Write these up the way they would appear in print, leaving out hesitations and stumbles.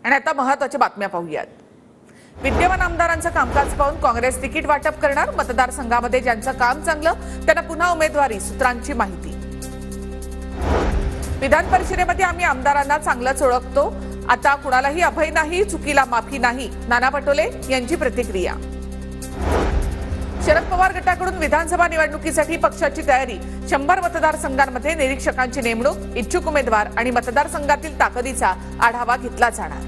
आणि आता महत्त्वाच्या बातम्या पाहूयात। विद्यमान आमदारांचं कामकाज पाहून काँग्रेस तिकीट वाटप करणार। मतदारसंघामध्ये ज्यांचं काम चांगलं त्यांना पुन्हा उमेदवारी। सूत्रांची माहिती। विधान परिषदेमध्ये आम्ही आमदारांना चांगलंच ओळखतो, आता कुणालाही अभय नाही, चुकीला माफी नाही। नाना पटोले यांची प्रतिक्रिया। शरद पवार गटाकडून विधानसभा निवडणुकीसाठी पक्षाची तयारी। 100 मतदारसंघांमध्ये निरीक्षकांची नेमणूक। इच्छुक उमेदवार आणि मतदारसंघातील ताकदीचा आढावा घेतला जाणार।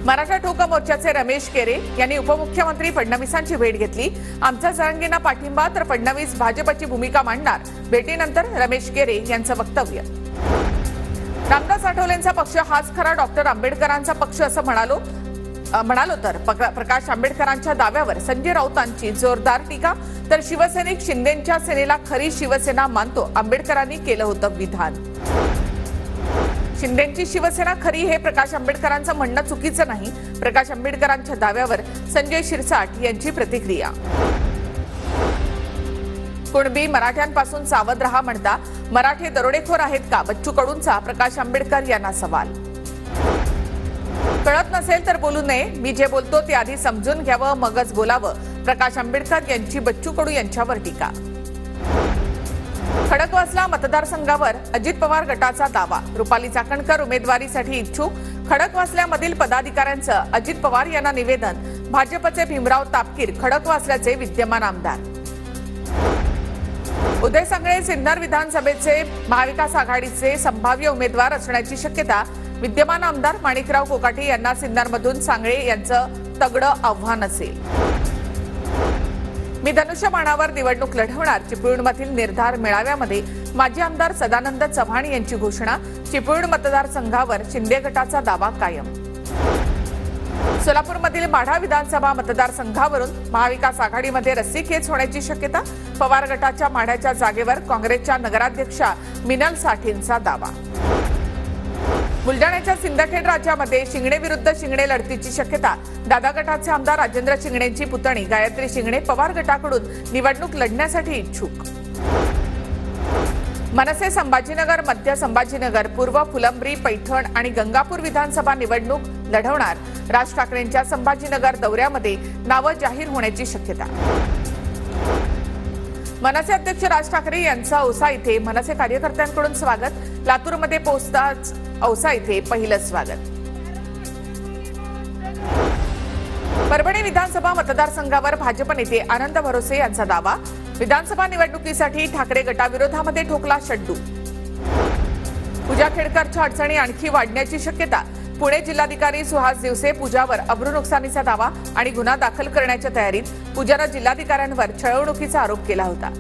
मराठा ठोका मोर्चाचे रमेश केरे यांनी उपमुख्यमंत्री फडणवीसांची भेट घेतली। आमचा जरांगेंना पाठिंबा तर फडणवीस भाजपची भूमिका मांडणार। भेटीनंतर रमेश केरे यांचं वक्तव्य। रामदास आठवलेंचा पक्ष हाच खरा डॉक्टर आंबेडकरांचा पक्ष असं म्हणालो तर प्रकाश आंबेडकरांच्या दाव्यावर संजय राऊतांची जोरदार टीका। तर शिवसैनिक शिंदेंच्या सेनेला खरी शिवसेना मानतो, आंबेडकरांनी केलं होतं विधान। शिंदेंची शिवसेना खरी हे प्रकाश आंबेडकरांचं म्हणणं चुकीचं नाही। प्रकाश आंबेडकरांच्या दाव्यावर संजय शिरसाट यांची प्रतिक्रिया। कुणबी मराठ्यांपासून सावध रहा म्हणता मराठे दरोडेखोर आहेत का? बच्चू कडूंचा प्रकाश आंबेडकर यांना सवाल। कळत नसेल तर बोलू नये, मी जे बोलतो ते आधी समजून घ्यावं मगच बोलावं। प्रकाश आंबेडकर यांची बच्चू कडू यांच्यावर टीका। खडकवासला मतदारसंघावर अजित पवार गटाचा दावा। रुपाली चाकणकर उमेदवारीसाठी इच्छुक। खडकवासल्यामधील पदाधिकाऱ्यांचं अजित पवार यांना निवेदन। भाजपचे भीमराव तापकीर खडकवासल्याचे विद्यमान आमदार। उदय सांगळे सिन्नर विधानसभेचे महाविकास आघाडीचे संभाव्य उमेदवार असण्याची शक्यता। विद्यमान आमदार माणिकराव कोकाटे यांना सिन्नरमधून सांगळे यांचं तगडं आव्हान असेल। मी धनुष्यबाणावर निवडणूक लढवणार। चिपळूणमधील निर्धार मेळाव्यामध्ये माजी आमदार सदानंद चव्हाण यांची घोषणा। चिपळूण मतदारसंघावर शिंदे गटाचा दावा कायम। सोलापूरमधील माढा विधानसभा मतदारसंघावरून महाविकास आघाडीमध्ये रस्सीखेच होण्याची शक्यता। पवार गटाच्या माढ्याच्या जागेवर काँग्रेसच्या नगराध्यक्षा मिनल साठेंचा दावा। बुलढाण्याच्या सिंदखेड राज्यामध्ये शिंगणे विरुद्ध शिंगणे लढतीची शक्यता। दादा गटाचे आमदार राजेंद्र शिंगणेंची पुतणी गायत्री शिंगणे पवार गटाकडून निवडणूक लढण्यासाठी इच्छुक। मनसे संभाजीनगर, मध्य संभाजीनगर, पूर्व फुलंब्री, पैठण आणि गंगापूर विधानसभा निवडणूक लढवणार। राज ठाकरेंच्या संभाजीनगर दौऱ्यामध्ये नावं जाहीर होण्याची शक्यता। मनसे अध्यक्ष राज ठाकरे यांचं औसा इथे मनसे कार्यकर्त्यांकडून स्वागत। लातूरमध्ये पोहोचताच औसा इथे पहिलं स्वागत। परभणी विधानसभा मतदारसंघावर भाजप नेते आनंद भरोसे यांचा दावा। विधानसभा निवडणुकीसाठी ठाकरे गटाविरोधामध्ये ठोकला शड्डू। पूजा खेडकरच्या अडचणी आणखी वाढण्याची शक्यता। पुणे जिल्हाधिकारी सुहास दिवसे पूजावर अब्रू नुकसानीचा दावा आणि गुन्हा दाखल करण्याच्या तयारीत। पूजानं जिल्हाधिकाऱ्यांवर छळवणुकीचा आरोप केला होता।